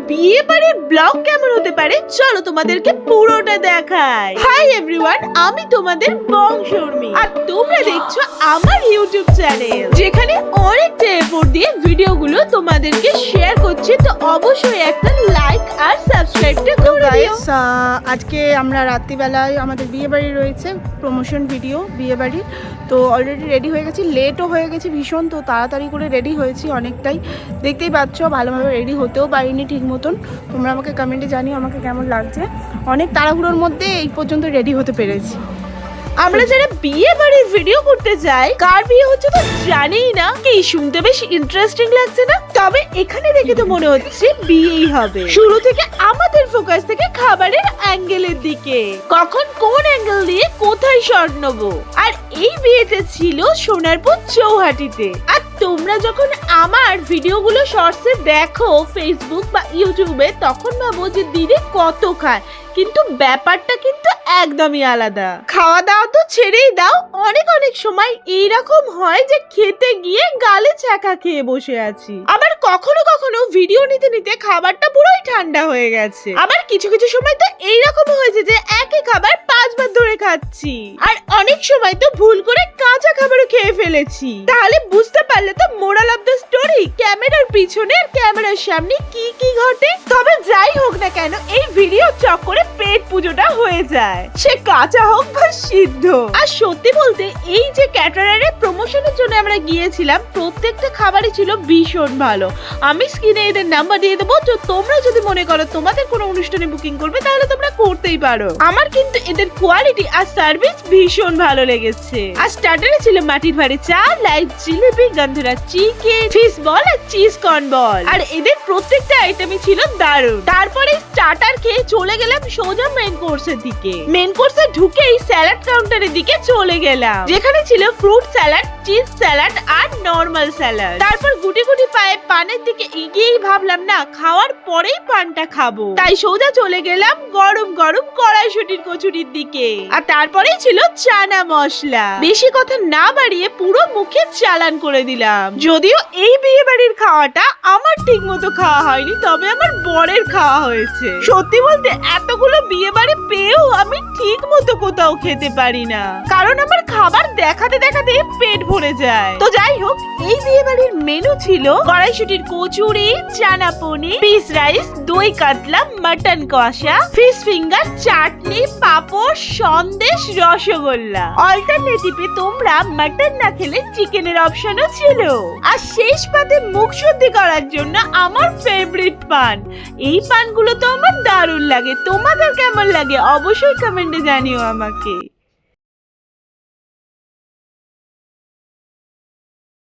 বিয়ে বাড়ির ব্লগ কেমন হতে পারে চলো তোমাদেরকে পুরোটা দেখাই। হাই এভরিওয়ান, আমি তোমাদের বংশর্মী আর তোমরা দেখছো আমার ইউটিউব চ্যানেল, যেখানে অনেকটা এফোর্ট দিয়ে ভিডিওগুলো তোমাদেরকে শেয়ার করছি। তো অবশ্যই একটা লাইক আর সাবস্ক্রাইবটা করে দিও। আজকে আমরা রাত্রিবেলায় আমাদের বিয়ে বাড়ি রয়েছে, প্রমোশন ভিডিও বিয়ে বাড়ির। তো অলরেডি রেডি হয়ে গেছি, লেটও হয়ে গেছি ভীষণ। তো তাড়াতাড়ি করে রেডি হয়েছি অনেকটাই, দেখতেই পাচ্ছ। ভালোভাবে রেডি হতেও পারিনি ঠিক মতন। তোমরা আমাকে কমেন্টে জানিও আমাকে কেমন লাগছে। অনেক তাড়াহুড়োর মধ্যে এই পর্যন্ত রেডি হতে পেরেছি। আমরা যারা বিয়ে বাড়ির ভিডিও করতে যাই, কার বিয়ে হচ্ছে তো জানিই না, কি শুনতে বেশ ইন্টারেস্টিং লাগছে না? তবে এখানে দেখে তো মনে হচ্ছে বিয়েই হবে। শুরু থেকে আমাদের ফোকাস থেকে খাবারের অ্যাঙ্গেলের দিকে, কখন কোন অ্যাঙ্গেল দিয়ে কোথায় শট নেবো। আর এই বিয়েটা ছিল সোনারপুর চৌহাটিতে। আর তোমরা যখন আমার ভিডিওগুলো শর্টসে দেখো ফেসবুক বা ইউটিউবে, তখন ভাবো যে দিদি কত খায়, কিন্তু ব্যাপারটা কিন্তু একদমই আলাদা। খাওয়া দাওয়া তো ছেড়েই দাও, অনেক সময় এইরকম হয় যে খেতে গিয়ে গালে ছ্যাঁকা খেয়ে বসে আছি। আবার কখনো ভিডিও নিতে নিতে খাবারটা পুরোই ঠান্ডা হয়ে গেছে। আবার কিছু সময় তো এইরকম হয়েছে যে একই খাবার 5 বার ধরে খাচ্ছি। আর অনেক সময় তো ভুল করে কাঁচা খাবারও খেয়ে ফেলেছি। তাহলে বুঝতে পারলে তো মোরাল অফ দ্য স্টোরি, ক্যামেরার পিছনে আর ক্যামেরার সামনে কি ঘটে। তবে যাই হোক না কেন, এই ভিডিও চক্করে পেট পুজোটা হয়ে যায়, সে কাঁচা হোক বা সিদ্ধ। আর সত্যি বলতে এই যে ক্যাটারারের প্রমোশনের জন্য আমরা গিয়েছিলাম, প্রত্যেকটা খাবারই ছিল ভীষণ ভালো। আমি স্ক্রিনে এদের নাম্বার দিয়ে দেবো, তো তোমরা যদি মনে করো তোমাদের কোনো অনুষ্ঠানে বুকিং করবে তাহলে তোমরা করতেই পারো। আমার কিন্তু এদের কোয়ালিটি আর সার্ভিস ভীষণ ভালো লেগেছে। আর স্টার্টারে ছিল মাটির ভাড়ে চা, লাইভ জিলিপি, গন্ধরা চিকেন, ফিশ বল আর চিজ কর্ন বল। আর এদের প্রত্যেকটা আইটেমই ছিল দারুণ। তারপরে স্টার্টার খেয়ে চলে গেলাম সোজা মেন কোর্সের দিকে। মেন কোর্সে ঢুকেই স্যালাড কাউন্টারের দিকে চলে গেলাম, যেখানে ছিল ফ্রুট স্যালাড, চিজ স্যালাড আর নরমাল স্যালাড। তারপর গুটি পায়ে পানের দিকে এগিয়েই ভাবলাম না, খাওয়ার পরেই পানটা খাবো, তাই সোজা চলে গেলাম গরম কড়াইশুটির কচুরির দিকে। আর তারপরেই ছিল চানা মশলা। বেশি কথা না বাড়িয়ে পুরো মুখে চালান করে দিলাম। যদিও এই বিয়ে বাড়ির খাওয়াটা আমার ঠিক মতো খাওয়া হয়নি, তবে আমার বরের খাওয়া হয়েছে। সত্যি বলতে এতগুলো বিয়ে বাড়ি পেয়েও আমি ঠিক মতো কোথাও খেতে পারি না, কারণ আমার খাবার দেখাতে পেট ভরে যায়। তো যাই হোক, এই বিয়ে বাড়ির মেনু ছিল কড়াইশুটির কচুরি, চানা পনির, পিস রাইস, দই কাতলা, মটন কষা, ফিশ ফিঙ্গার, চাটনি, পাপড়, সন্দেশ, রসগোল্লা। অল্টারনেটিভে তোমরা মটন না খেলে চিকেনের অপশনও ছিল। আর শেষ পাতে মুখ শুদ্ধি করার জন্য আমার ফেভারিট পান। এই পানগুলো তো আমার দারুণ লাগে। তোমাদের কেমন লাগে অবশ্যই কমেন্টে জানিও আমাকে।